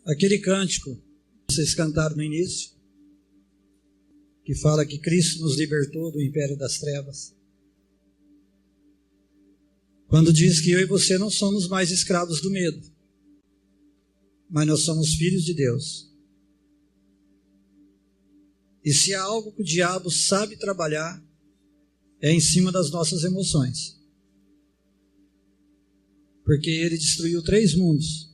Aquele cântico que vocês cantaram no início, que fala que Cristo nos libertou do império das trevas. Quando diz que eu e você não somos mais escravos do medo, mas nós somos filhos de Deus. E se há algo que o diabo sabe trabalhar, é em cima das nossas emoções. Porque ele destruiu 3 mundos.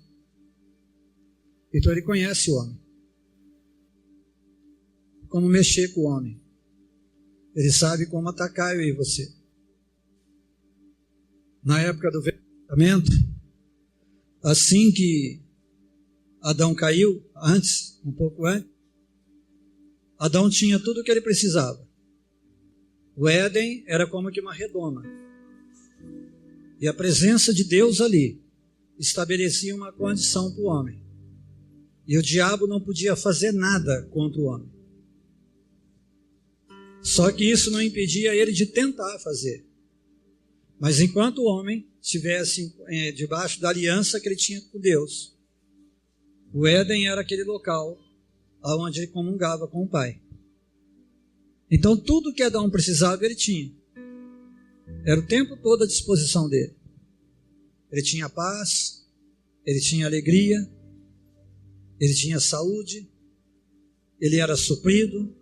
Então ele conhece o homem. Como mexer com o homem. Ele sabe como atacar eu e você. Na época do Velho Testamento, assim que Adão caiu, um pouco antes, Adão tinha tudo o que ele precisava. O Éden era como que uma redoma. E a presença de Deus ali estabelecia uma condição para o homem. E o diabo não podia fazer nada contra o homem. Só que isso não impedia ele de tentar fazer. Mas enquanto o homem estivesse debaixo da aliança que ele tinha com Deus, o Éden era aquele local onde ele comungava com o Pai. Então tudo que Adão precisava ele tinha. Era o tempo todo à disposição dele. Ele tinha paz, ele tinha alegria, ele tinha saúde, ele era suprido,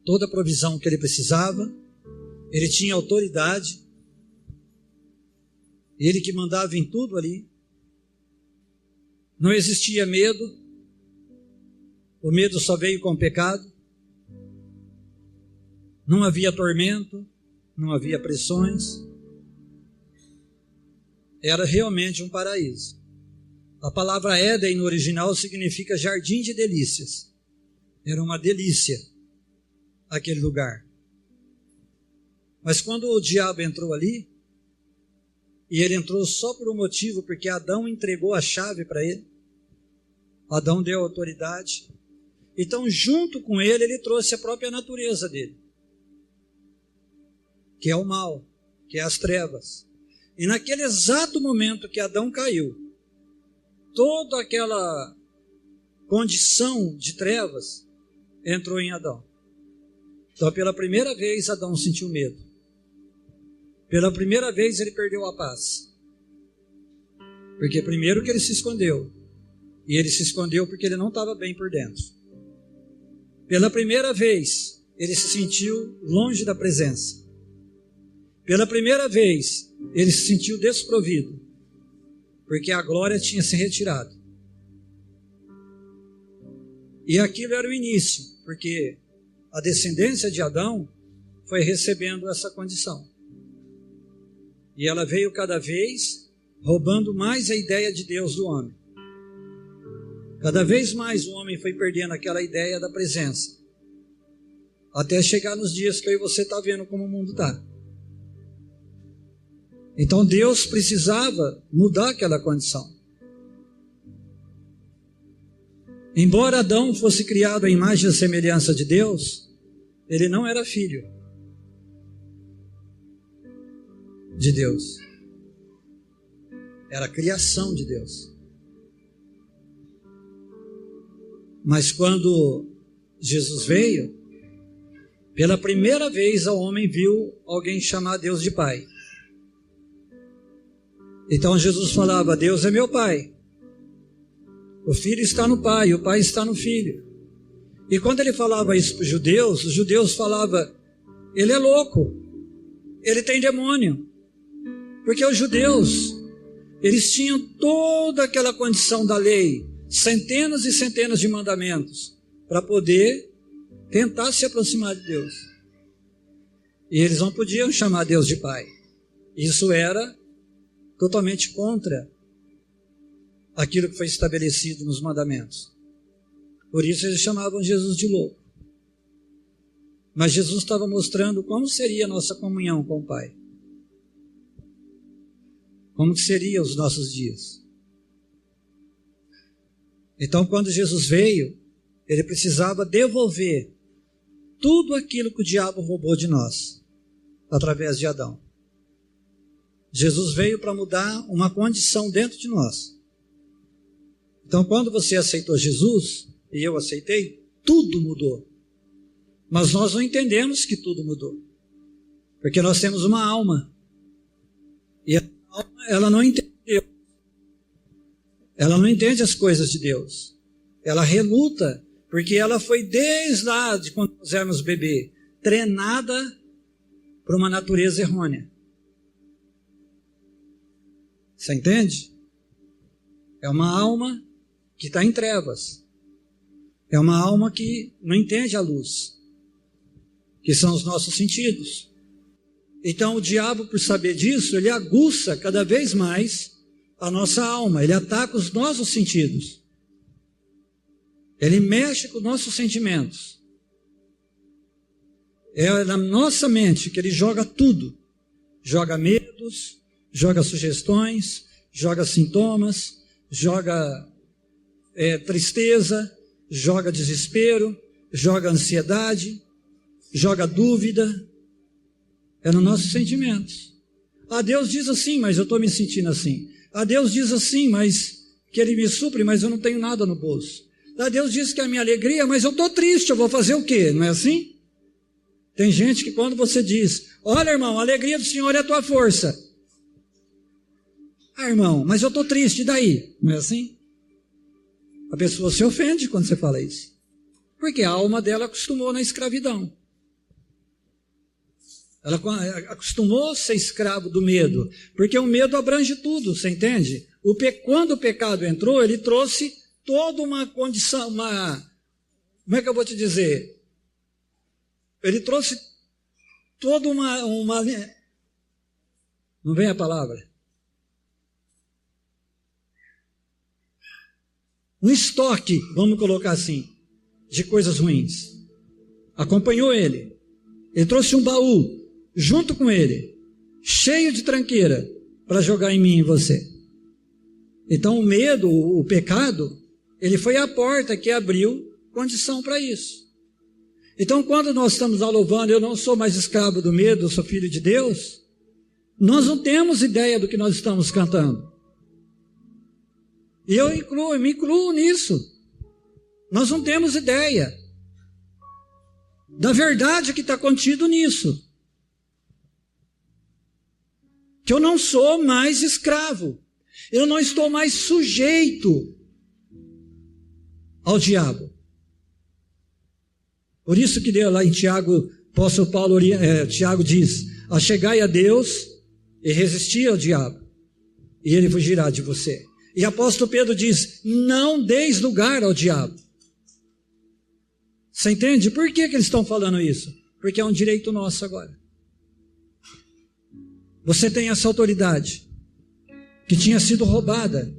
toda a provisão que ele precisava, ele tinha autoridade, ele que mandava em tudo ali. Não existia medo, o medo só veio com o pecado, não havia tormento, não havia pressões, era realmente um paraíso. A palavra Éden no original significa jardim de delícias, era uma delícia aquele lugar. Mas quando o diabo entrou ali, e ele entrou só por um motivo, porque Adão entregou a chave para ele, Adão deu autoridade, então junto com ele trouxe a própria natureza dele, que é o mal, que é as trevas. E naquele exato momento que Adão caiu, toda aquela condição de trevas entrou em Adão. Então pela primeira vez Adão sentiu medo. Pela primeira vez ele perdeu a paz. Porque primeiro que ele se escondeu. E ele se escondeu porque ele não estava bem por dentro. Pela primeira vez ele se sentiu longe da presença. Pela primeira vez ele se sentiu desprovido. Porque a glória tinha se retirado. E aquilo era o início. Porque a descendência de Adão foi recebendo essa condição. E ela veio cada vez roubando mais a ideia de Deus do homem. Cada vez mais o homem foi perdendo aquela ideia da presença. Até chegar nos dias que eu e você está vendo como o mundo está. Então Deus precisava mudar aquela condição. Embora Adão fosse criado à imagem e semelhança de Deus, ele não era filho de Deus. Era a criação de Deus. Mas quando Jesus veio, pela primeira vez o homem viu alguém chamar Deus de Pai. Então Jesus falava: Deus é meu Pai. O Filho está no Pai, o Pai está no Filho. E quando ele falava isso para os judeus falavam: ele é louco, ele tem demônio. Porque os judeus, eles tinham toda aquela condição da lei, centenas e centenas de mandamentos, para poder tentar se aproximar de Deus. E eles não podiam chamar Deus de Pai. Isso era totalmente contra aquilo que foi estabelecido nos mandamentos. Por isso eles chamavam Jesus de louco. Mas Jesus estava mostrando como seria a nossa comunhão com o Pai. Como que seriam os nossos dias. Então quando Jesus veio, ele precisava devolver tudo aquilo que o diabo roubou de nós, através de Adão. Jesus veio para mudar uma condição dentro de nós. Então, quando você aceitou Jesus, e eu aceitei, tudo mudou. Mas nós não entendemos que tudo mudou. Porque nós temos uma alma. E a alma, ela não entende Deus. Ela não entende as coisas de Deus. Ela reluta, porque ela foi desde lá, de quando nós éramos bebê, treinada por uma natureza errônea. Você entende? É uma alma que está em trevas. É uma alma que não entende a luz, que são os nossos sentidos. Então o diabo, por saber disso, ele aguça cada vez mais a nossa alma, ele ataca os nossos sentidos. Ele mexe com os nossos sentimentos. É na nossa mente que ele joga tudo. Joga medos, joga sugestões, joga sintomas, joga tristeza, joga desespero, joga ansiedade, joga dúvida. É nos nossos sentimentos. Ah, Deus diz assim, mas eu estou me sentindo assim. Ah, Deus diz assim, mas que Ele me supre, mas eu não tenho nada no bolso. Ah, Deus diz que é a minha alegria, mas eu estou triste, eu vou fazer o quê? Não é assim? Tem gente que quando você diz, olha irmão, a alegria do Senhor é a tua força. Ah, irmão, mas eu estou triste, e daí? Não é assim? A pessoa se ofende quando você fala isso. Porque a alma dela acostumou na escravidão. Ela acostumou a ser escravo do medo. Porque o medo abrange tudo, você entende? Quando o pecado entrou, ele trouxe toda uma condição, como é que eu vou te dizer? Ele trouxe toda uma não vem a palavra? Um estoque, vamos colocar assim, de coisas ruins. Acompanhou ele. Ele trouxe um baú junto com ele, cheio de tranqueira, para jogar em mim e em você. Então o medo, o pecado, ele foi a porta que abriu condição para isso. Então quando nós estamos louvando, eu não sou mais escravo do medo, eu sou filho de Deus, nós não temos ideia do que nós estamos cantando. E eu me incluo nisso. Nós não temos ideia da verdade que está contido nisso. Que eu não sou mais escravo. Eu não estou mais sujeito ao diabo. Por isso que lá em Tiago, o apóstolo Paulo, Tiago diz, achegai a Deus e resisti ao diabo, e ele fugirá de você. E apóstolo Pedro diz, não deis lugar ao diabo. Você entende? Por que eles estão falando isso? Porque é um direito nosso agora. Você tem essa autoridade, que tinha sido roubada,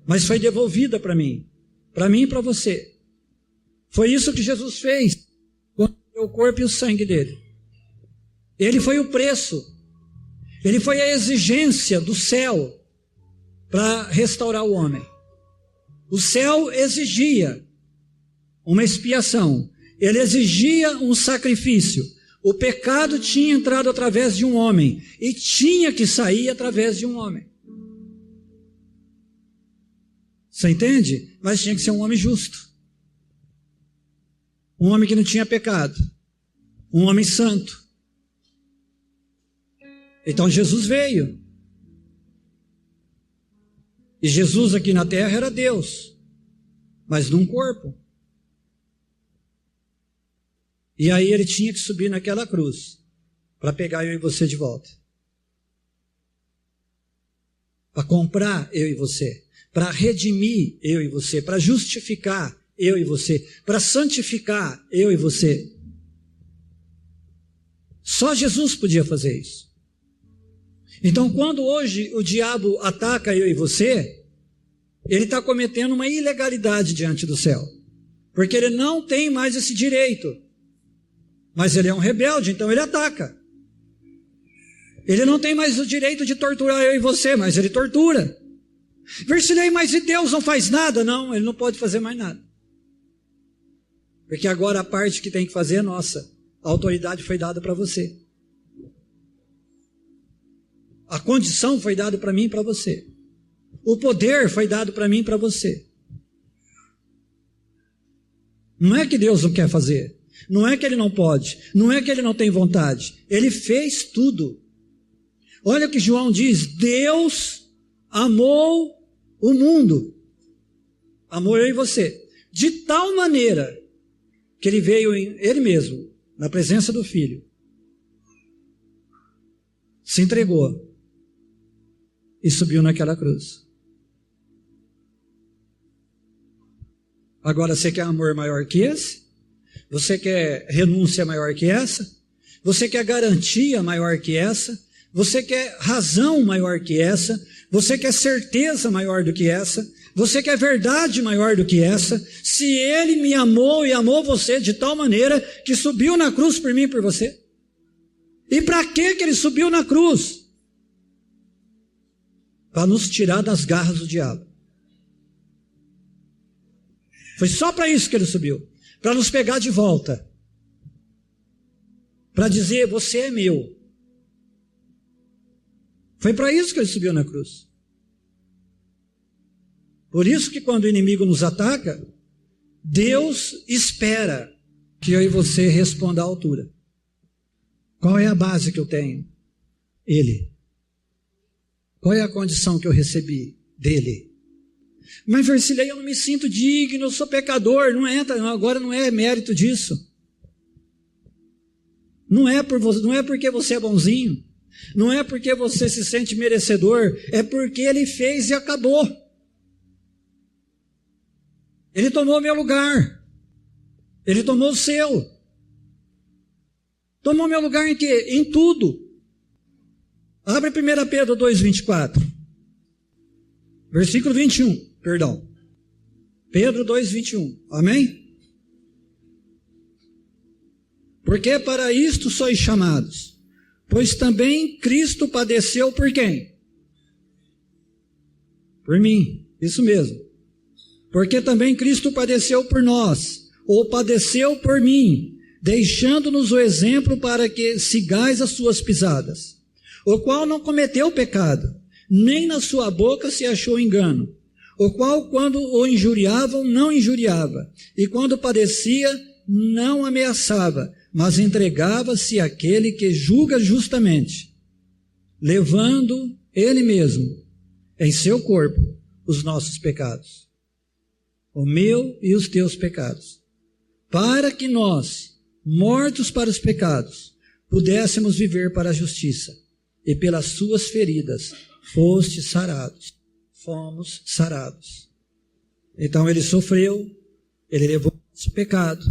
mas foi devolvida para mim e para você. Foi isso que Jesus fez, quando deu o corpo e o sangue dele. Ele foi o preço, ele foi a exigência do céu, para restaurar o homem. O céu exigia uma expiação, ele exigia um sacrifício. O pecado tinha entrado através de um homem e tinha que sair através de um homem. Você entende? Mas tinha que ser um homem justo, um homem que não tinha pecado, um homem santo. Então Jesus veio. E Jesus aqui na terra era Deus, mas num corpo. E aí ele tinha que subir naquela cruz para pegar eu e você de volta. Para comprar eu e você, para redimir eu e você, para justificar eu e você, para santificar eu e você. Só Jesus podia fazer isso. Então, quando hoje o diabo ataca eu e você, ele está cometendo uma ilegalidade diante do céu, porque ele não tem mais esse direito, mas ele é um rebelde, então ele ataca. Ele não tem mais o direito de torturar eu e você, mas ele tortura. Versilei, mas e Deus não faz nada? Não, ele não pode fazer mais nada, porque agora a parte que tem que fazer é nossa. A autoridade foi dada para você. A condição foi dada para mim e para você. O poder foi dado para mim e para você. Não é que Deus não quer fazer, não é que Ele não pode, não é que Ele não tem vontade, Ele fez tudo. Olha o que João diz: Deus amou o mundo, amou eu e você, de tal maneira que Ele veio Ele mesmo, na presença do Filho, se entregou e subiu naquela cruz. Agora, você quer amor maior que esse? Você quer renúncia maior que essa? Você quer garantia maior que essa? Você quer razão maior que essa? Você quer certeza maior do que essa? Você quer verdade maior do que essa? Se Ele me amou e amou você de tal maneira que subiu na cruz por mim e por você. E para que Ele subiu na cruz? Para nos tirar das garras do diabo. Foi só para isso que Ele subiu. Para nos pegar de volta. Para dizer: você é meu. Foi para isso que Ele subiu na cruz. Por isso que quando o inimigo nos ataca, Deus espera que eu e você responda à altura. Qual é a base que eu tenho? Ele. Qual é a condição que eu recebi? Dele. Mas, Versilei, eu não me sinto digno, eu sou pecador. Não entra, agora não é mérito disso. Não é porque você é bonzinho. Não é porque você se sente merecedor. É porque Ele fez e acabou. Ele tomou meu lugar. Ele tomou o seu. Tomou meu lugar em quê? Em tudo. Abre 1 Pedro 2,24. Versículo 21. Perdão. Pedro 2,21. Amém? Porque para isto sois chamados, pois também Cristo padeceu por quem? Por mim. Isso mesmo. Porque também Cristo padeceu por nós, ou padeceu por mim, deixando-nos o exemplo para que sigais as suas pisadas, o qual não cometeu pecado, nem na sua boca se achou engano, o qual, quando o injuriavam, não injuriava, e quando padecia, não ameaçava, mas entregava-se àquele que julga justamente, levando Ele mesmo em seu corpo os nossos pecados, o meu e os teus pecados, para que nós, mortos para os pecados, pudéssemos viver para a justiça, e pelas suas feridas fostes sarados. Fomos sarados. Então Ele sofreu, Ele levou o nosso pecado,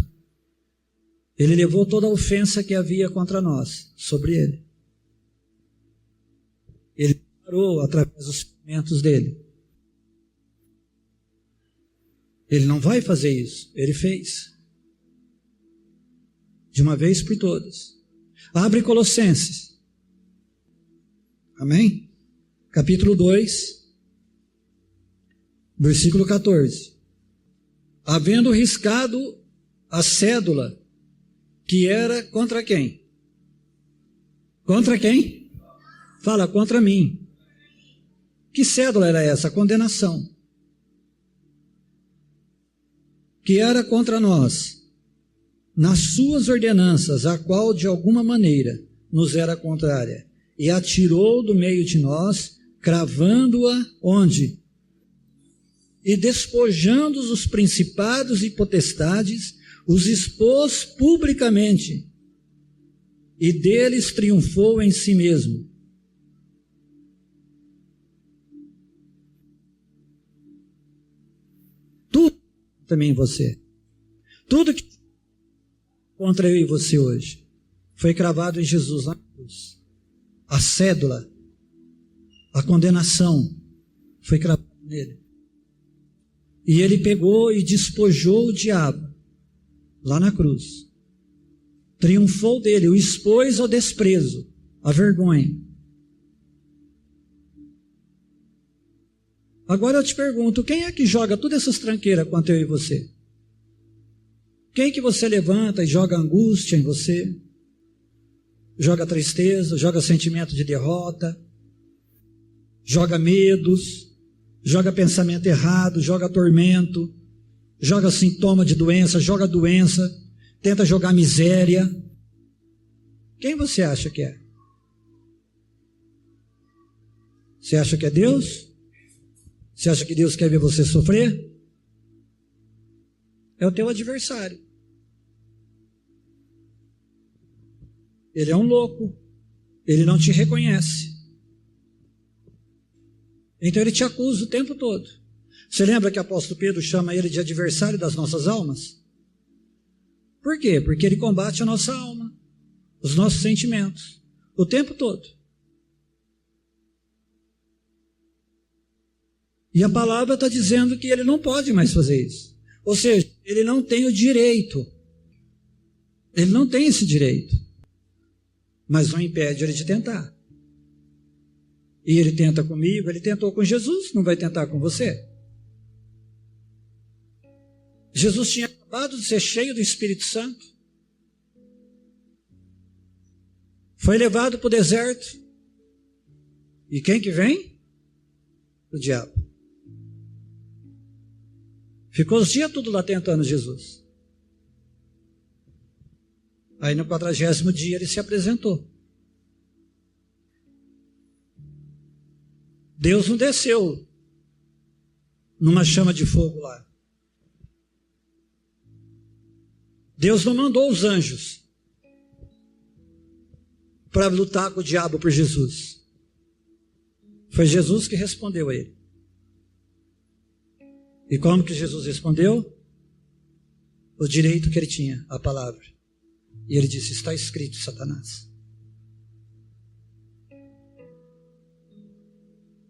Ele levou toda a ofensa que havia contra nós sobre Ele. Ele parou através dos sofrimentos dEle. Ele não vai fazer isso, Ele fez. De uma vez por todas. Abre Colossenses. Amém? Capítulo 2. Versículo 14. Havendo riscado a cédula, que era contra quem? Contra quem? Fala, contra mim. Que cédula era essa? A condenação. Que era contra nós, nas suas ordenanças, a qual de alguma maneira nos era contrária, e atirou do meio de nós, cravando-a onde? E despojando os principados e potestades, os expôs publicamente, e deles triunfou em si mesmo. Tudo também você. Tudo que contra eu e você hoje foi cravado em Jesus na cruz. A cédula, a condenação foi cravada nele. E ele pegou e despojou o diabo lá na cruz. Triunfou dele, o expôs ao desprezo, à vergonha. Agora eu te pergunto, quem é que joga todas essas tranqueiras contra eu e você? Quem que você levanta e joga angústia em você? Joga tristeza, joga sentimento de derrota, joga medos, joga pensamento errado, joga tormento, joga sintoma de doença, joga doença, tenta jogar miséria. Quem você acha que é? Você acha que é Deus? Você acha que Deus quer ver você sofrer? É o teu adversário. Ele é um louco. Ele não te reconhece. Então ele te acusa o tempo todo. Você lembra que o apóstolo Pedro chama ele de adversário das nossas almas? Por quê? Porque ele combate a nossa alma, os nossos sentimentos, o tempo todo. E a palavra está dizendo que ele não pode mais fazer isso. Ou seja, ele não tem o direito. Ele não tem esse direito. Mas não impede ele de tentar. E ele tenta comigo, ele tentou com Jesus, não vai tentar com você? Jesus tinha acabado de ser cheio do Espírito Santo. Foi levado para o deserto. E quem que vem? O diabo. Ficou os dias tudo lá tentando Jesus. Aí no 40º dia ele se apresentou. Deus não desceu numa chama de fogo lá. Deus não mandou os anjos para lutar com o diabo por Jesus. Foi Jesus que respondeu a ele. E como que Jesus respondeu? O direito que ele tinha, a palavra. E ele disse, está escrito, Satanás.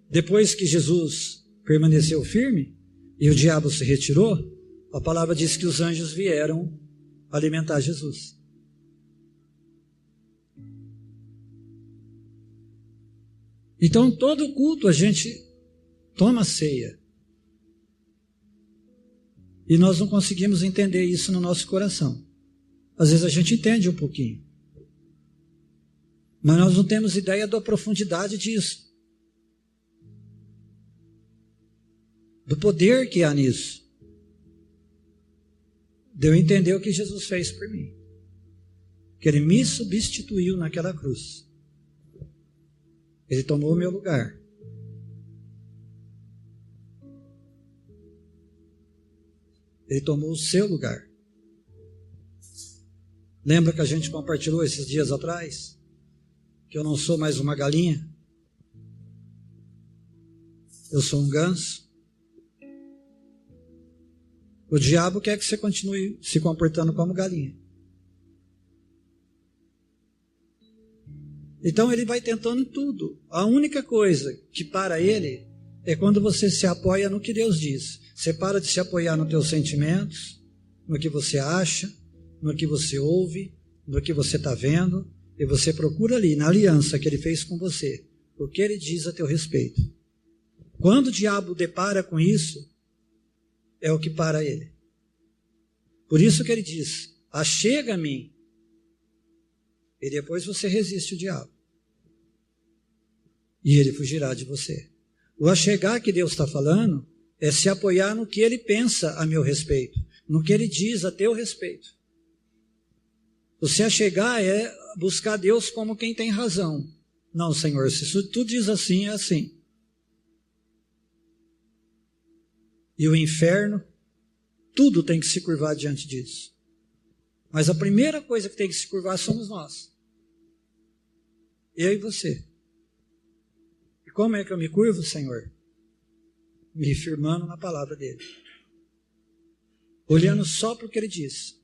Depois que Jesus permaneceu firme e o diabo se retirou, a palavra diz que os anjos vieram alimentar Jesus. Então, todo culto a gente toma ceia. E nós não conseguimos entender isso no nosso coração. Às vezes a gente entende um pouquinho. Mas nós não temos ideia da profundidade disso. Do poder que há nisso. De eu entender o que Jesus fez por mim. Que Ele me substituiu naquela cruz. Ele tomou o meu lugar. Ele tomou o seu lugar. Lembra que a gente compartilhou esses dias atrás? Que eu não sou mais uma galinha. Eu sou um ganso. O diabo quer que você continue se comportando como galinha. Então ele vai tentando tudo. A única coisa que para ele é quando você se apoia no que Deus diz. Você para de se apoiar nos teus sentimentos, no que você acha, no que você ouve, no que você está vendo, e você procura ali, na aliança que ele fez com você, o que ele diz a teu respeito. Quando o diabo depara com isso, é o que para ele. Por isso que ele diz, achega a mim, e depois você resiste o diabo. E ele fugirá de você. O achegar que Deus está falando é se apoiar no que ele pensa a meu respeito, no que ele diz a teu respeito. O se achegar é buscar Deus como quem tem razão. Não, Senhor, se tu diz assim, é assim. E o inferno, tudo tem que se curvar diante disso. Mas a primeira coisa que tem que se curvar somos nós. Eu e você. E como é que eu me curvo, Senhor? Me firmando na palavra dele. Olhando só para o que ele diz.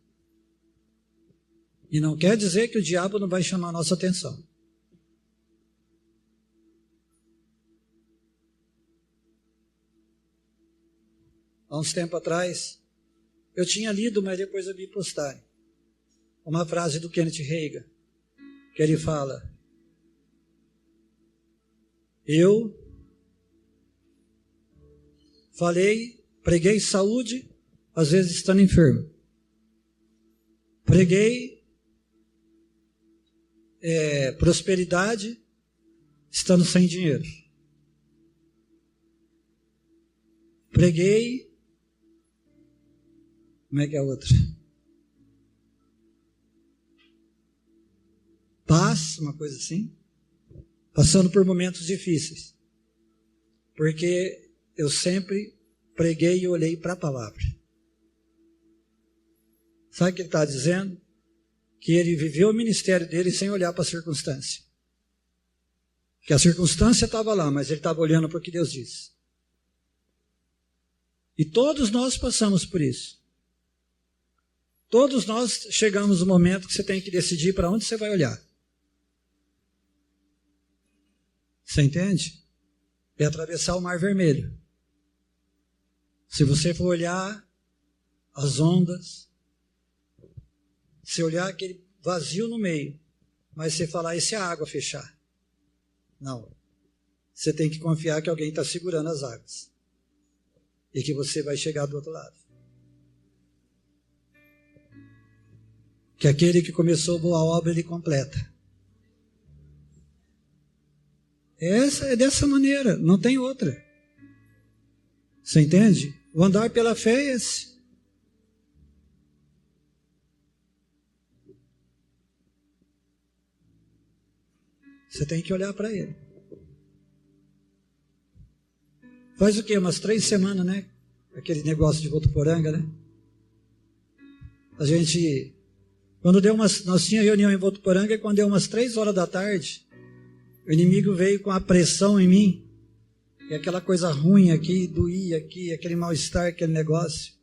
E não quer dizer que o diabo não vai chamar a nossa atenção. Há uns tempos atrás, eu tinha lido, mas depois eu vi postar uma frase do Kenneth Reagan, que ele fala: eu preguei saúde, às vezes estando enfermo. Preguei prosperidade, estando sem dinheiro. Preguei Como é que é a outra? Paz, uma coisa assim. Passando por momentos difíceis. Porque eu sempre preguei e olhei para a palavra. Sabe o que ele está dizendo? Que ele viveu o ministério dele sem olhar para a circunstância. Que a circunstância estava lá, mas ele estava olhando para o que Deus disse. E todos nós passamos por isso. Todos nós chegamos no momento que você tem que decidir para onde você vai olhar. Você entende? É atravessar o Mar Vermelho. Se você for olhar as ondas, se olhar aquele vazio no meio, mas você falar, e se a água fechar? Não. Você tem que confiar que alguém está segurando as águas. E que você vai chegar do outro lado. Que aquele que começou boa obra, ele completa. É dessa maneira, não tem outra. Você entende? O andar pela fé é esse. Você tem que olhar para ele. Faz o quê? Umas 3 semanas, né? Aquele negócio de Votuporanga, né? A gente... nós tínhamos reunião em Votuporanga e quando deu umas 3 horas da tarde, o inimigo veio com a pressão em mim. E aquela coisa ruim aqui, doía aqui, aquele mal-estar, aquele negócio.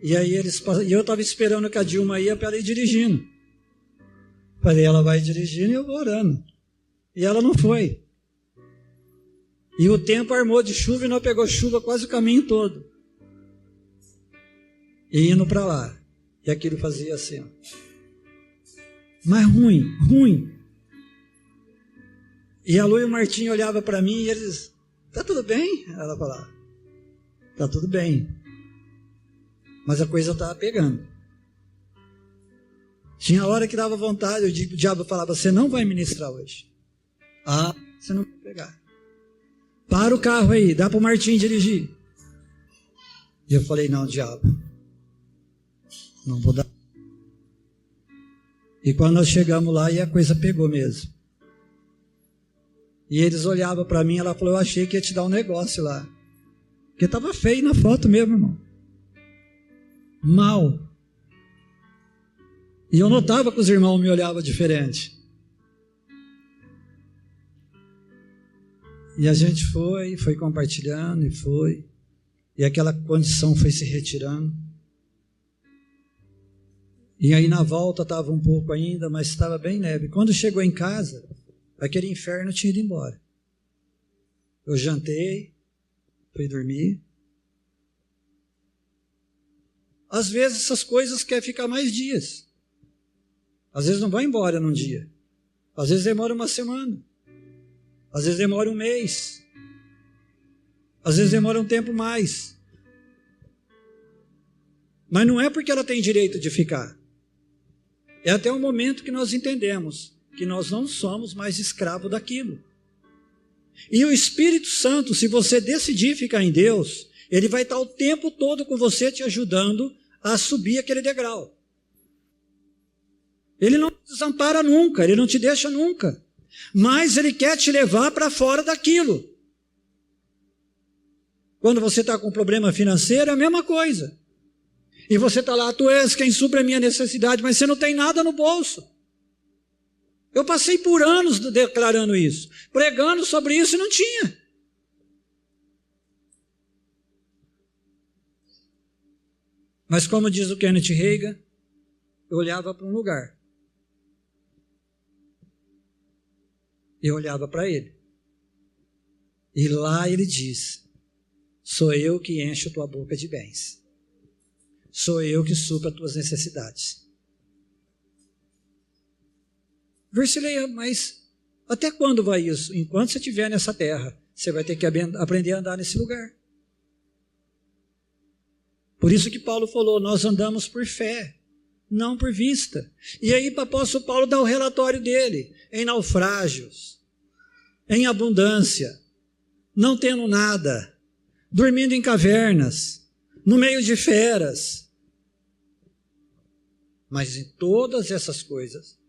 E aí eu estava esperando que a Dilma ia para ela ir dirigindo. Falei, ela vai dirigindo e eu vou orando. E ela não foi. E o tempo armou de chuva e nós pegou chuva quase o caminho todo. E indo para lá. E aquilo fazia assim, ó. Mas ruim. E a Lu e o Martim olhavam para mim e eles, tá tudo bem? Ela falava, tá tudo bem. Mas a coisa estava pegando. Tinha hora que dava vontade, o diabo falava, você não vai ministrar hoje. Ah, você não vai pegar. Para o carro aí, dá para o Martim dirigir. E eu falei, não, diabo, não vou dar. E quando nós chegamos lá, e a coisa pegou mesmo. E eles olhavam para mim, ela falou, eu achei que ia te dar um negócio lá. Porque estava feio na foto mesmo, irmão. Mal. E eu notava que os irmãos me olhavam diferente. E a gente foi compartilhando e foi. E aquela condição foi se retirando. E aí na volta estava um pouco ainda, mas estava bem leve. Quando chegou em casa, aquele inferno tinha ido embora. Eu jantei, fui dormir. Às vezes essas coisas querem ficar mais dias. Às vezes não vai embora num dia. Às vezes demora uma semana. Às vezes demora um mês. Às vezes demora um tempo mais. Mas não é porque ela tem direito de ficar. É até o momento que nós entendemos que nós não somos mais escravos daquilo. E o Espírito Santo, se você decidir ficar em Deus, ele vai estar o tempo todo com você te ajudando a subir aquele degrau. Ele não te desampara nunca, ele não te deixa nunca. Mas ele quer te levar para fora daquilo. Quando você está com um problema financeiro, é a mesma coisa. E você está lá, tu és quem supre a minha necessidade, mas você não tem nada no bolso. Eu passei por anos declarando isso, pregando sobre isso e não tinha. Mas como diz o Kenneth Reagan, eu olhava para um lugar. Eu olhava para ele. E lá ele diz, sou eu que encho tua boca de bens. Sou eu que supro as tuas necessidades. Versileia, mas até quando vai isso? Enquanto você estiver nessa terra, você vai ter que aprender a andar nesse lugar. Por isso que Paulo falou, nós andamos por fé, não por vista. E aí o apóstolo Paulo dá o relatório dele, em naufrágios, em abundância, não tendo nada, dormindo em cavernas, no meio de feras. Mas em todas essas coisas,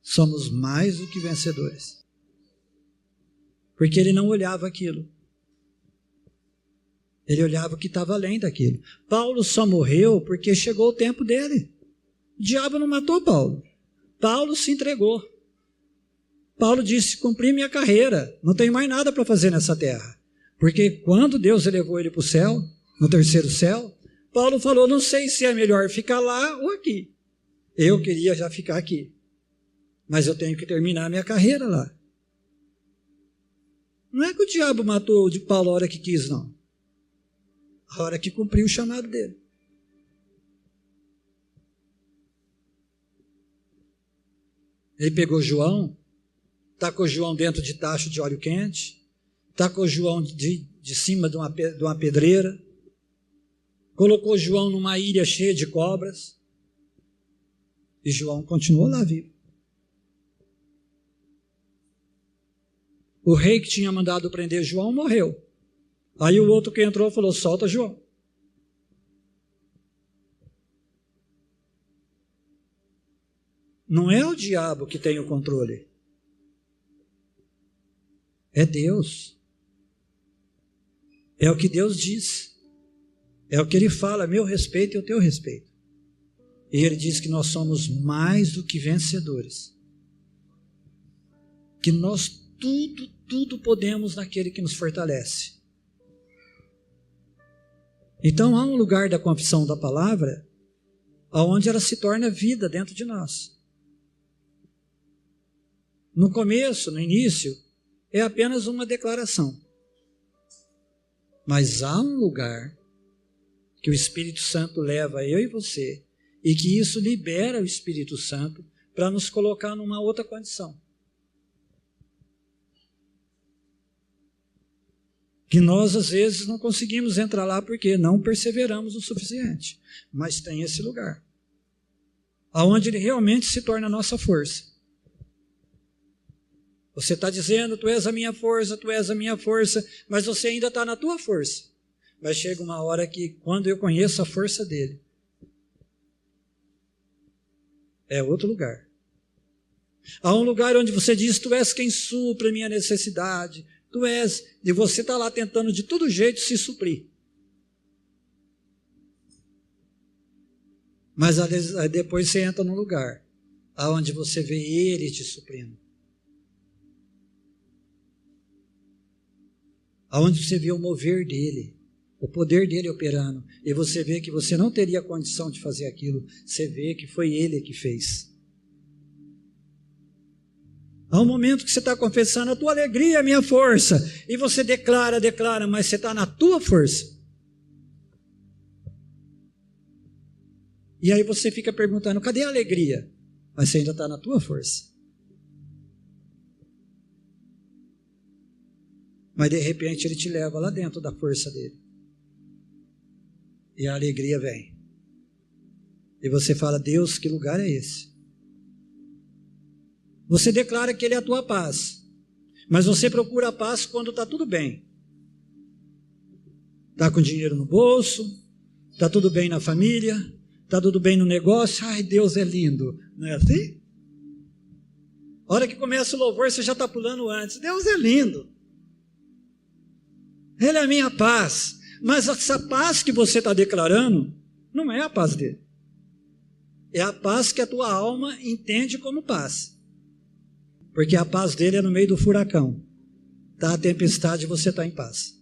somos mais do que vencedores. Porque ele não olhava aquilo. Ele olhava o que estava além daquilo. Paulo só morreu porque chegou o tempo dele. O diabo não matou Paulo. Paulo se entregou. Paulo disse, cumpri minha carreira, não tenho mais nada para fazer nessa terra. Porque quando Deus elevou ele para o céu, no terceiro céu, Paulo falou, não sei se é melhor ficar lá ou aqui. Eu queria já ficar aqui. Mas eu tenho que terminar minha carreira lá. Não é que o diabo matou de Paulo a hora que quis, não. A hora que cumpriu o chamado dele. Ele pegou João, tacou João dentro de tacho de óleo quente, tacou João de cima de uma pedreira, colocou João numa ilha cheia de cobras, e João continuou lá vivo. O rei que tinha mandado prender João morreu. Aí o outro que entrou falou, solta João. Não é o diabo que tem o controle. É Deus. É o que Deus diz. É o que Ele fala, meu respeito e o teu respeito. E Ele diz que nós somos mais do que vencedores. Que nós tudo podemos naquele que nos fortalece. Então há um lugar da confissão da palavra onde ela se torna vida dentro de nós. No começo, no início, é apenas uma declaração. Mas há um lugar que o Espírito Santo leva eu e você, e que isso libera o Espírito Santo para nos colocar numa outra condição. Que nós, às vezes, não conseguimos entrar lá porque não perseveramos o suficiente. Mas tem esse lugar, aonde ele realmente se torna a nossa força. Você está dizendo, tu és a minha força, mas você ainda está na tua força. Mas chega uma hora que, quando eu conheço a força dele, é outro lugar. Há um lugar onde você diz, tu és quem supre a minha necessidade, tu és, e você está lá tentando de todo jeito se suprir. Mas depois você entra num lugar onde você vê ele te suprindo. Aonde você vê o mover dele, o poder dele operando, e você vê que você não teria condição de fazer aquilo, você vê que foi ele que fez. Há um momento que você está confessando, a tua alegria é a minha força, e você declara, mas você está na tua força. E aí você fica perguntando, cadê a alegria? Mas você ainda está na tua força. Mas de repente ele te leva lá dentro da força dele. E a alegria vem. E você fala, Deus, que lugar é esse? Você declara que ele é a tua paz. Mas você procura a paz quando está tudo bem. Está com dinheiro no bolso, está tudo bem na família, está tudo bem no negócio. Ai, Deus é lindo. Não é assim? A hora que começa o louvor, você já está pulando antes. Deus é lindo. Ele é a minha paz. Mas essa paz que você está declarando não é a paz dele. É a paz que a tua alma entende como paz. Porque a paz dele é no meio do furacão. Está a tempestade e você está em paz.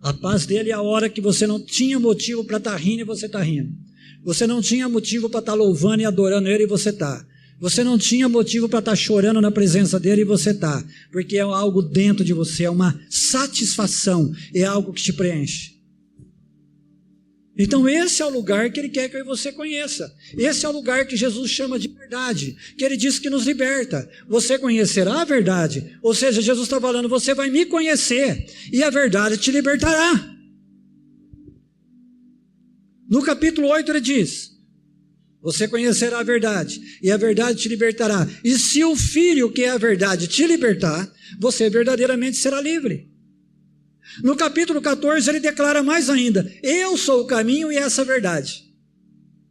A paz dele é a hora que você não tinha motivo para estar rindo e você está rindo. Você não tinha motivo para estar louvando e adorando ele e você está. Você não tinha motivo para estar chorando na presença dele e você está. Porque é algo dentro de você, é uma satisfação, é algo que te preenche. Então esse é o lugar que ele quer que eu e você conheça. Esse é o lugar que Jesus chama de verdade, que ele diz que nos liberta. Você conhecerá a verdade. Ou seja, Jesus está falando, você vai me conhecer e a verdade te libertará. No capítulo 8 ele diz, você conhecerá a verdade, e a verdade te libertará. E se o Filho, que é a verdade, te libertar, você verdadeiramente será livre. No capítulo 14 ele declara mais ainda: eu sou o caminho e essa verdade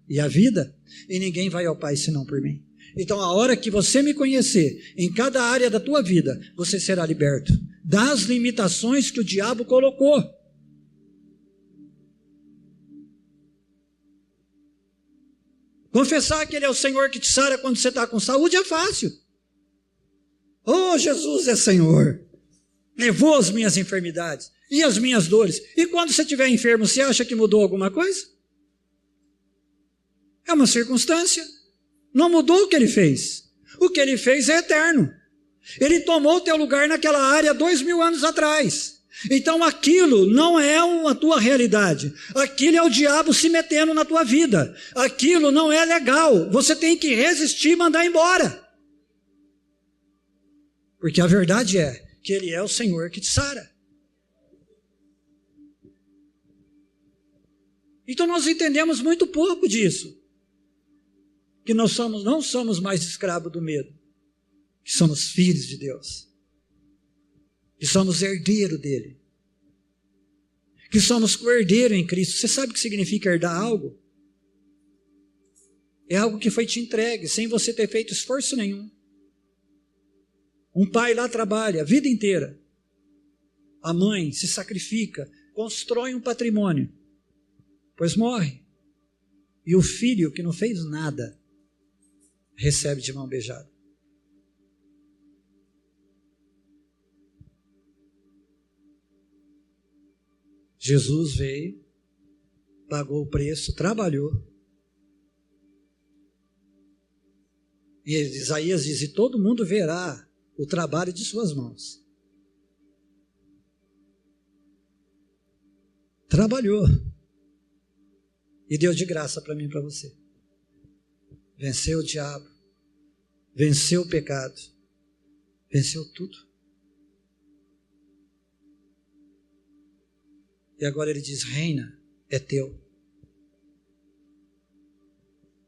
e a vida, e ninguém vai ao Pai senão por mim. Então a hora que você me conhecer em cada área da tua vida, você será liberto das limitações que o diabo colocou. Confessar que Ele é o Senhor que te sara quando você está com saúde é fácil. Oh, Jesus é Senhor, levou as minhas enfermidades e as minhas dores. E quando você estiver enfermo, você acha que mudou alguma coisa? É uma circunstância. Não mudou o que Ele fez. O que Ele fez é eterno. Ele tomou o teu lugar naquela área 2000 anos atrás. Então aquilo não é a tua realidade. Aquilo é o diabo se metendo na tua vida. Aquilo não é legal. Você tem que resistir e mandar embora. Porque a verdade é que Ele é o Senhor que te sara. Então nós entendemos muito pouco disso. Que nós não somos mais escravos do medo. Que somos filhos de Deus. Que somos herdeiro dele. Que somos co-herdeiro em Cristo. Você sabe o que significa herdar algo? É algo que foi te entregue, sem você ter feito esforço nenhum. Um pai lá trabalha a vida inteira. A mãe se sacrifica, constrói um patrimônio, pois morre. E o filho que não fez nada, recebe de mão beijada. Jesus veio, pagou o preço, trabalhou. E Isaías diz: e todo mundo verá o trabalho de suas mãos. Trabalhou. E deu de graça para mim e para você. Venceu o diabo. Venceu o pecado. Venceu tudo. E agora ele diz: reina, é teu.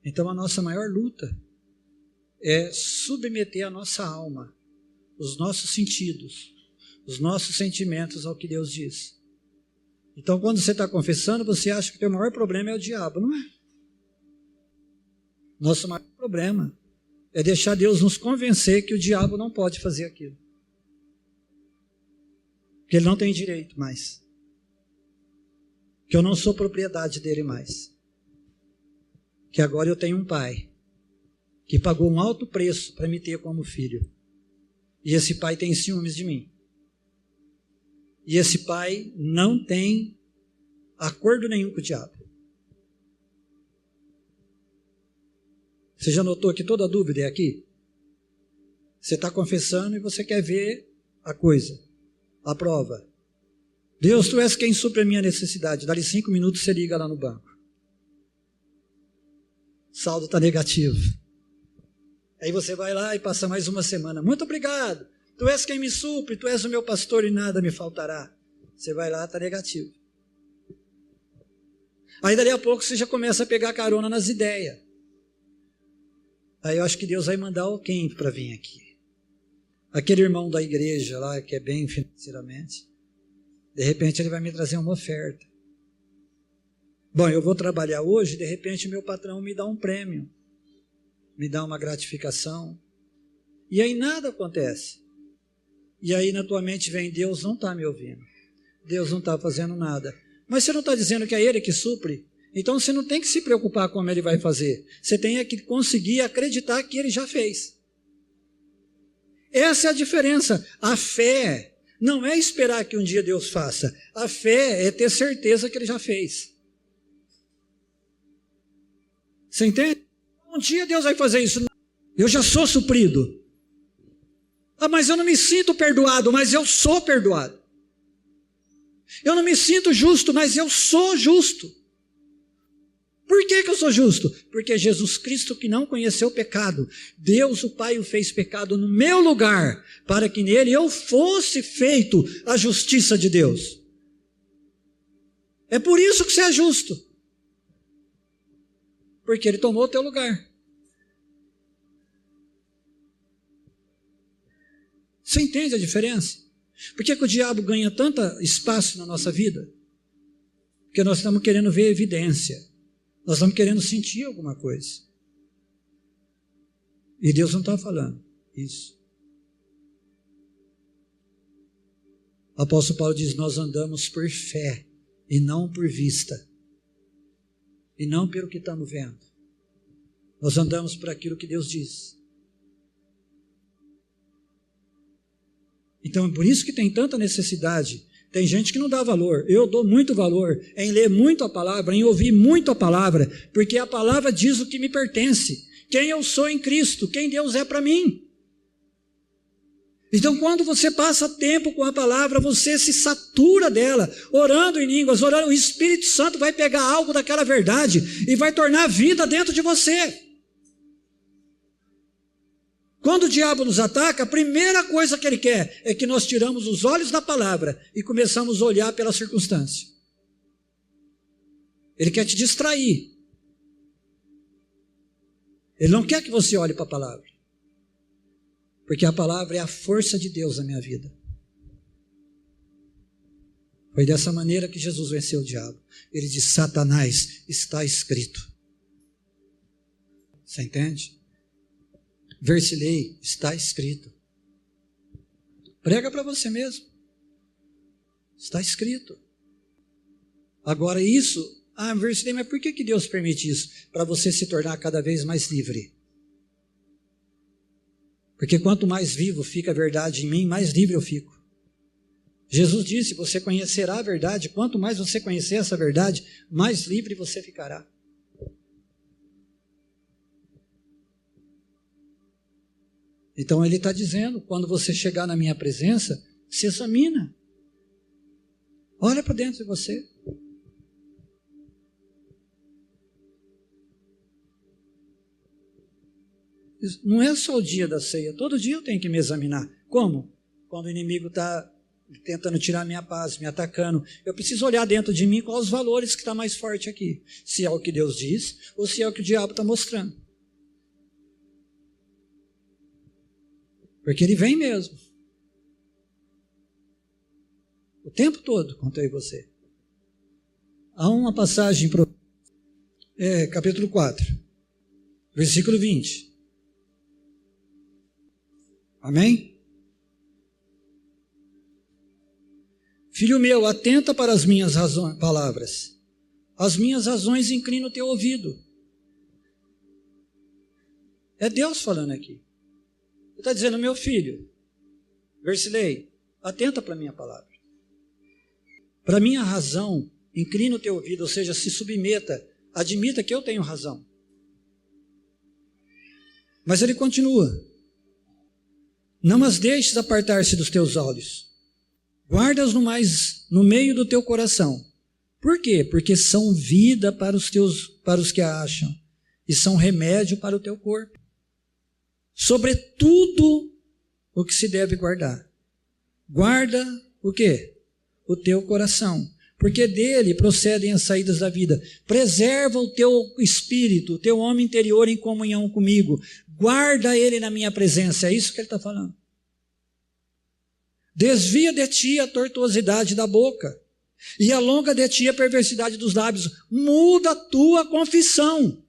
Então a nossa maior luta é submeter a nossa alma, os nossos sentidos, os nossos sentimentos ao que Deus diz. Então quando você está confessando, você acha que o teu maior problema é o diabo, não é? Nosso maior problema é deixar Deus nos convencer que o diabo não pode fazer aquilo. Que ele não tem direito mais. Que eu não sou propriedade dele mais. Que agora eu tenho um pai que pagou um alto preço para me ter como filho. E esse pai tem ciúmes de mim. E esse pai não tem acordo nenhum com o diabo. Você já notou que toda dúvida é aqui? Você está confessando e você quer ver a coisa, a prova. Deus, tu és quem supre a minha necessidade. Dali 5 minutos você liga lá no banco. Saldo está negativo. Aí você vai lá e passa mais uma semana. Muito obrigado. Tu és quem me supre, tu és o meu pastor e nada me faltará. Você vai lá, está negativo. Aí dali a pouco você já começa a pegar carona nas ideias. Aí eu acho que Deus vai mandar alguém para vir aqui. Aquele irmão da igreja lá, que é bem financeiramente, de repente ele vai me trazer uma oferta. Bom, eu vou trabalhar hoje, de repente meu patrão me dá um prêmio, me dá uma gratificação, e aí nada acontece. E aí na tua mente vem: Deus não está me ouvindo, Deus não está fazendo nada. Mas você não está dizendo que é Ele que supre? Então você não tem que se preocupar como Ele vai fazer, você tem que conseguir acreditar que Ele já fez. Essa é a diferença. A fé não é esperar que um dia Deus faça, a fé é ter certeza que Ele já fez. Você entende? Um dia Deus vai fazer isso. Eu já sou suprido. Ah, mas eu não me sinto perdoado, mas eu sou perdoado. Eu não me sinto justo, mas eu sou justo. Por que eu sou justo? Porque Jesus Cristo, que não conheceu o pecado, Deus o Pai o fez pecado no meu lugar, para que nele eu fosse feito a justiça de Deus. É por isso que você é justo. Porque ele tomou o teu lugar. Você entende a diferença? Por que o diabo ganha tanto espaço na nossa vida? Porque nós estamos querendo ver evidência. Nós estamos querendo sentir alguma coisa. E Deus não está falando isso. O apóstolo Paulo diz, nós andamos por fé e não por vista. E não pelo que estamos vendo. Nós andamos por aquilo que Deus diz. Então é por isso que tem tanta necessidade. Tem gente que não dá valor. Eu dou muito valor em ler muito a palavra, em ouvir muito a palavra, porque a palavra diz o que me pertence. Quem eu sou em Cristo, quem Deus é para mim. Então quando você passa tempo com a palavra, você se satura dela, orando em línguas, orando, o Espírito Santo vai pegar algo daquela verdade e vai tornar vida dentro de você. Quando o diabo nos ataca, a primeira coisa que ele quer é que nós tiramos os olhos da palavra e começamos a olhar pela circunstância. Ele quer te distrair. Ele não quer que você olhe para a palavra. Porque a palavra é a força de Deus na minha vida. Foi dessa maneira que Jesus venceu o diabo. Ele disse, Satanás, está escrito. Você entende? Versilei, está escrito. Prega para você mesmo. Está escrito. Agora isso, Versilei, mas por que Deus permite isso? Para você se tornar cada vez mais livre. Porque quanto mais vivo fica a verdade em mim, mais livre eu fico. Jesus disse, você conhecerá a verdade, quanto mais você conhecer essa verdade, mais livre você ficará. Então ele está dizendo, quando você chegar na minha presença, se examina. Olha para dentro de você. Não é só o dia da ceia, todo dia eu tenho que me examinar. Como? Quando o inimigo está tentando tirar minha paz, me atacando, eu preciso olhar dentro de mim quais os valores que está mais forte aqui. Se é o que Deus diz, ou se é o que o diabo está mostrando. Porque ele vem mesmo. O tempo todo, contei você. Há uma passagem, capítulo 4, versículo 20. Amém? Filho meu, atenta para as minhas palavras. As minhas razões inclina o teu ouvido. É Deus falando aqui. Ele está dizendo, meu filho, Versilei, atenta para a minha palavra. Para a minha razão, inclina o teu ouvido, ou seja, se submeta, admita que eu tenho razão. Mas ele continua. Não as deixes apartar-se dos teus olhos. Guarda-as no meio do teu coração. Por quê? Porque são vida para os que a acham e são remédio para o teu corpo. Sobre tudo o que se deve guardar. Guarda o quê? O teu coração. Porque dele procedem as saídas da vida. Preserva o teu espírito, o teu homem interior em comunhão comigo. Guarda ele na minha presença. É isso que ele está falando. Desvia de ti a tortuosidade da boca e alonga de ti a perversidade dos lábios. Muda a tua confissão.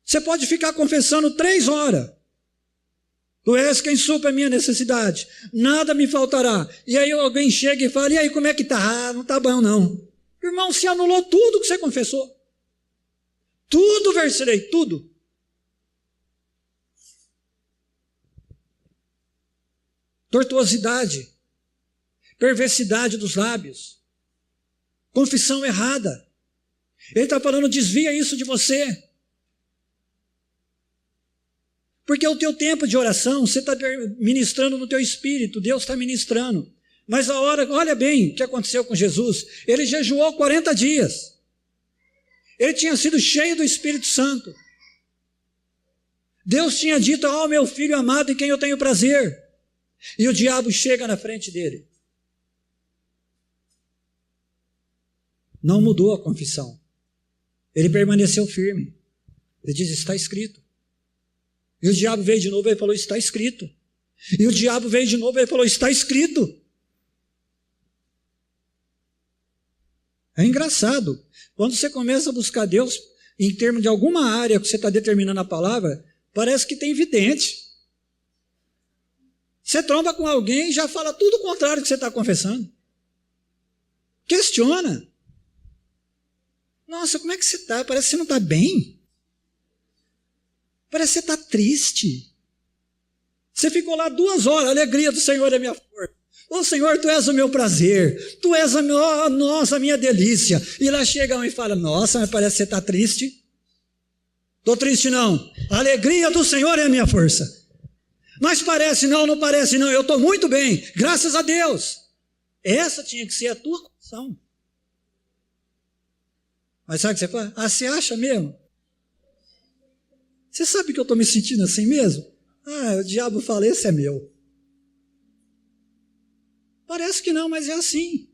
Você pode ficar confessando 3 horas. Tu és quem supre a minha necessidade. Nada me faltará. E aí alguém chega e fala, e aí como é que está? Não está bom não. Irmão, se anulou tudo que você confessou. Tudo, Versilei, tudo. Tortuosidade. Perversidade dos lábios. Confissão errada. Ele está falando, desvia isso de você. Porque o teu tempo de oração, você está ministrando no teu espírito, Deus está ministrando. Mas a hora, olha bem o que aconteceu com Jesus. Ele jejuou 40 dias. Ele tinha sido cheio do Espírito Santo. Deus tinha dito, meu filho amado em quem eu tenho prazer. E o diabo chega na frente dele. Não mudou a confissão. Ele permaneceu firme. Ele diz, está escrito. E o diabo veio de novo e falou, está escrito. E o diabo veio de novo e falou, está escrito. É engraçado. Quando você começa a buscar Deus, em termos de alguma área que você está determinando a palavra, parece que tem vidente. Você tromba com alguém e já fala tudo o contrário do que você está confessando. Questiona. Nossa, como é que você está? Parece que você não está bem. Parece que você está triste. Você ficou lá 2 horas, a alegria do Senhor é minha força. Ô Senhor, Tu és o meu prazer, Tu és a minha delícia. E lá chega um e fala, nossa, mas parece que você está triste. Estou triste não, a alegria do Senhor é a minha força. Mas parece não, não parece não, eu estou muito bem, graças a Deus. Essa tinha que ser a tua condição. Mas sabe o que você fala? Ah, você acha mesmo? Você sabe que eu estou me sentindo assim mesmo? Ah, o diabo fala, esse é meu. Parece que não, mas é assim.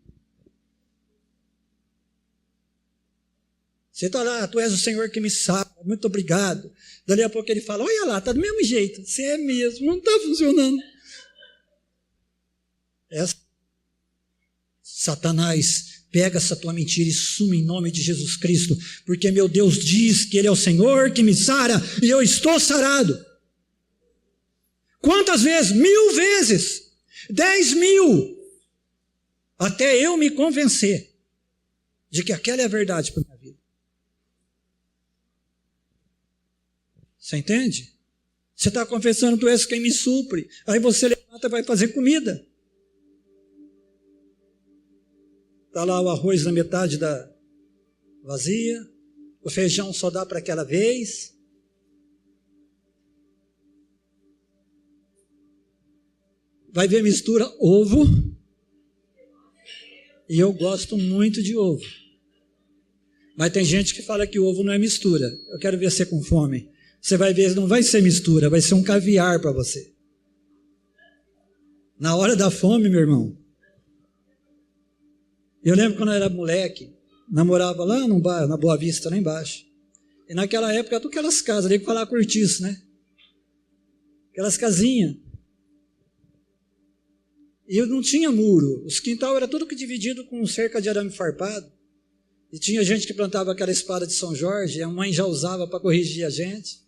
Você está lá, Tu és o Senhor que me salva, muito obrigado. Dali a pouco ele fala, olha lá, está do mesmo jeito. Você é mesmo, não está funcionando. Satanás, pega essa tua mentira e suma em nome de Jesus Cristo, porque meu Deus diz que Ele é o Senhor que me sara e eu estou sarado. Quantas vezes? 1000 vezes. 10.000. Até eu me convencer de que aquela é a verdade para a minha vida. Você entende? Você está confessando, Tu és quem me supre. Aí você levanta e vai fazer comida. Está lá o arroz na metade da vazia, o feijão só dá para aquela vez. Vai ver mistura ovo. E eu gosto muito de ovo. Mas tem gente que fala que ovo não é mistura. Eu quero ver você com fome. Você vai ver, não vai ser mistura, vai ser um caviar para você. Na hora da fome, meu irmão. Eu lembro quando eu era moleque, namorava lá num bar, na Boa Vista, lá embaixo. E naquela época, todas aquelas casas, ali que falar cortiço, né? Aquelas casinhas. E eu não tinha muro. Os quintal era tudo que dividido com cerca de arame farpado. E tinha gente que plantava aquela espada de São Jorge, e a mãe já usava para corrigir a gente.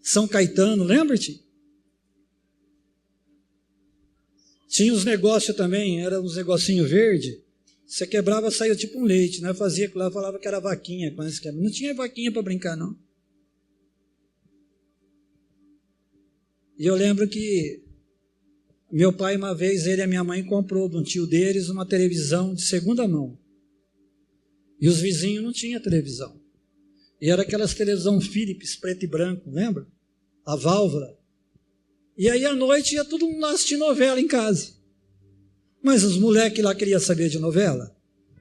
São Caetano, lembra-te? Tinha uns negócios também, era uns negocinhos verdes. Você quebrava, saía tipo um leite, né? Fazia aquilo lá, falava que era vaquinha. Não tinha vaquinha para brincar, não. E eu lembro que meu pai, uma vez, ele e a minha mãe comprou de um tio deles uma televisão de segunda mão. E os vizinhos não tinham televisão. E era aquelas televisão Philips, preto e branco, lembra? A válvula. E aí à noite ia todo mundo lá assistir novela em casa. Mas os moleques lá queriam saber de novela.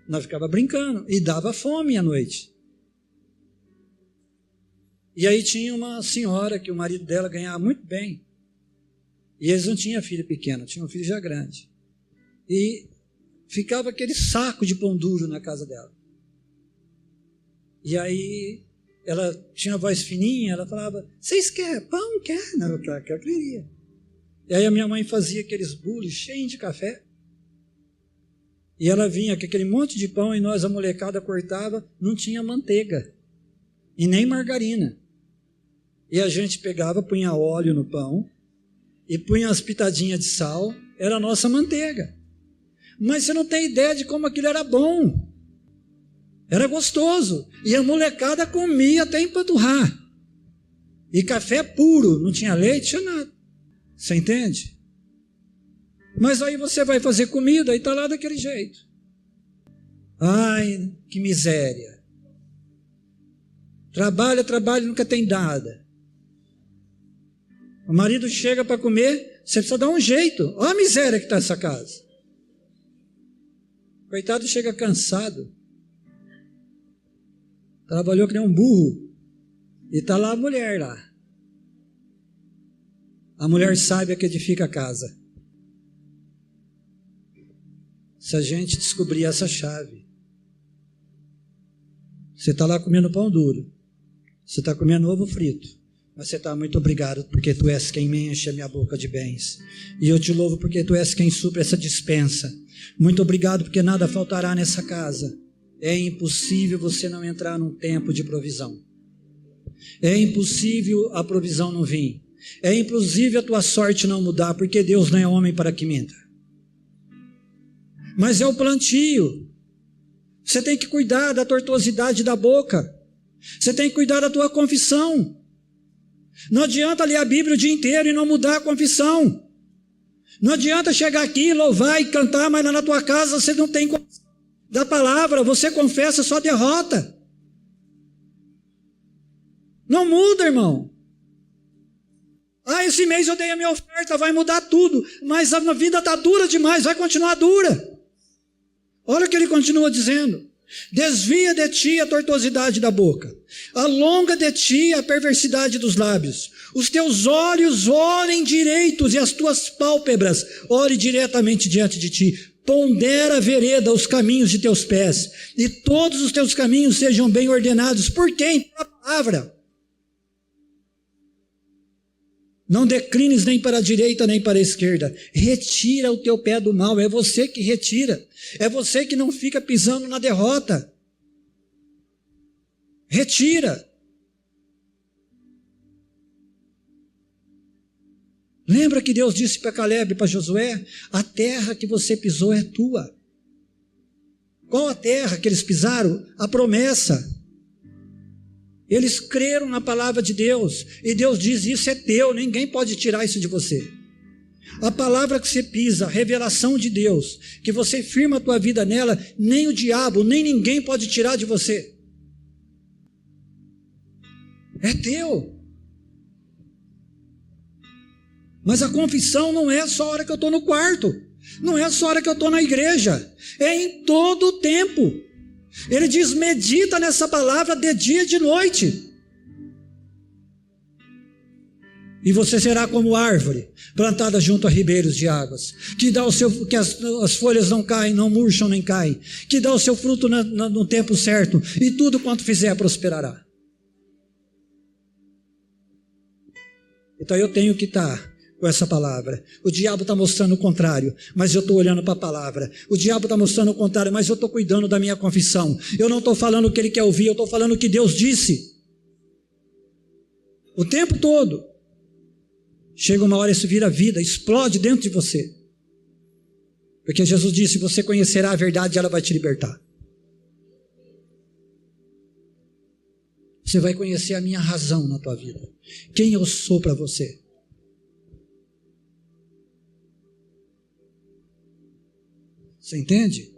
Nós ficava brincando e dava fome à noite. E aí tinha uma senhora que o marido dela ganhava muito bem. E eles não tinham filho pequeno, tinham um filho já grande. E ficava aquele saco de pão duro na casa dela. E aí ela tinha a voz fininha, ela falava, vocês querem pão? Quer? Não, eu queria. E aí a minha mãe fazia aqueles bolos cheios de café. E ela vinha com aquele monte de pão e nós, a molecada, cortava, não tinha manteiga. E nem margarina. E a gente pegava, punha óleo no pão, e punha umas pitadinhas de sal, era a nossa manteiga. Mas você não tem ideia de como aquilo era bom. Era gostoso. E a molecada comia até empanturrar. E café puro, não tinha leite, tinha nada. Você entende? Mas aí você vai fazer comida e está lá daquele jeito. Ai, que miséria. Trabalha, nunca tem nada. O marido chega para comer, você precisa dar um jeito. Olha a miséria que está essa casa. Coitado, chega cansado. Trabalhou que nem um burro. E está lá a mulher lá. A mulher sábia que edifica a casa. Se a gente descobrir essa chave. Você está lá comendo pão duro. Você está comendo ovo frito. Mas você está muito obrigado, porque tu és quem me enche a minha boca de bens. E eu te louvo porque tu és quem supre essa dispensa. Muito obrigado porque nada faltará nessa casa. É impossível você não entrar num tempo de provisão. É impossível a provisão não vir. É impossível a tua sorte não mudar, porque Deus não é homem para que minta. Mas é o plantio. Você tem que cuidar da tortuosidade da boca. Você tem que cuidar da tua confissão. Não adianta ler a Bíblia o dia inteiro e não mudar a confissão. Não adianta chegar aqui, louvar e cantar, mas lá na tua casa você não tem confissão da palavra, você confessa só derrota. Não muda, irmão. Esse mês eu dei a minha oferta, vai mudar tudo. Mas a vida está dura demais, vai continuar dura. Olha o que ele continua dizendo. Desvia de ti a tortuosidade da boca. Alonga de ti a perversidade dos lábios. Os teus olhos olhem direitos e as tuas pálpebras olhem diretamente diante de ti. Pondera a vereda os caminhos de teus pés. E todos os teus caminhos sejam bem ordenados. Por quem? Pela palavra. Não declines nem para a direita nem para a esquerda. Retira o teu pé do mal. É você que retira. É você que não fica pisando na derrota. Retira. Lembra que Deus disse para Caleb e para Josué? A terra que você pisou é tua. Qual a terra que eles pisaram? A promessa. Eles creram na palavra de Deus, e Deus diz, isso é teu, ninguém pode tirar isso de você. A palavra que você pisa, a revelação de Deus, que você firma a tua vida nela, nem o diabo, nem ninguém pode tirar de você. É teu. Mas a confissão não é só a hora que eu estou no quarto, não é só a hora que eu estou na igreja, é em todo o tempo. Ele diz, medita nessa palavra de dia e de noite. E você será como árvore, plantada junto a ribeiros de águas, que as folhas não caem, não murcham nem caem, que dá o seu fruto no tempo certo, e tudo quanto fizer prosperará. Então eu tenho que estar com essa palavra. O diabo está mostrando o contrário, mas eu estou olhando para a palavra. O diabo está mostrando o contrário, mas eu estou cuidando da minha confissão. Eu não estou falando o que ele quer ouvir, eu estou falando o que Deus disse. O tempo todo. Chega uma hora isso vira vida, explode dentro de você. Porque Jesus disse, você conhecerá a verdade e ela vai te libertar. Você vai conhecer a minha razão na tua vida. Quem eu sou para você. Você entende?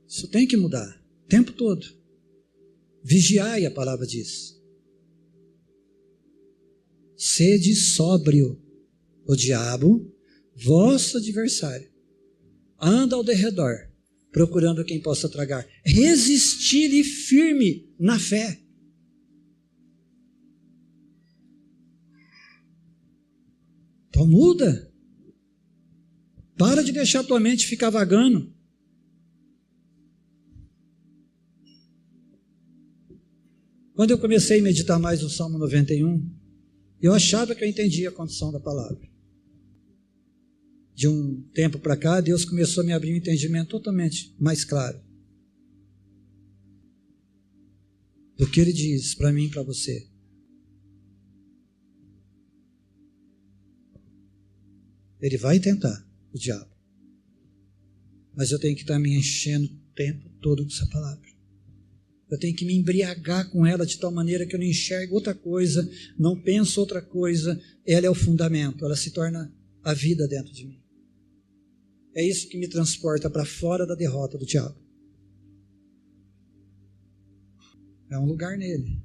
Isso tem que mudar, o tempo todo. Vigiai, a palavra diz. Sede sóbrio. O diabo, vosso adversário, anda ao derredor, procurando quem possa tragar. Resistir-lhe firme na fé. Então muda. Para de deixar a tua mente ficar vagando. Quando eu comecei a meditar mais no Salmo 91, eu achava que eu entendia a condição da palavra. De um tempo para cá, Deus começou a me abrir um entendimento totalmente mais claro. Do que Ele diz para mim e para você. Ele vai tentar. O diabo. Mas eu tenho que estar me enchendo o tempo todo com essa palavra. Eu tenho que me embriagar com ela de tal maneira que eu não enxergo outra coisa, não penso outra coisa. Ela é o fundamento, ela se torna a vida dentro de mim. É isso que me transporta para fora da derrota do diabo. É um lugar nele.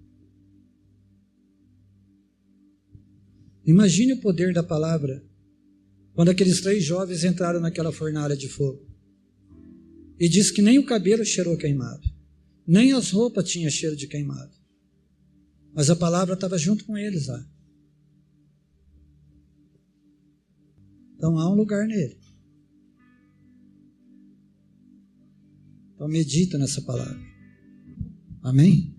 Imagine o poder da palavra quando aqueles 3 jovens entraram naquela fornalha de fogo. E diz que nem o cabelo cheirou queimado, nem as roupas tinham cheiro de queimado. Mas a palavra estava junto com eles lá. Então há um lugar nele. Então medita nessa palavra. Amém?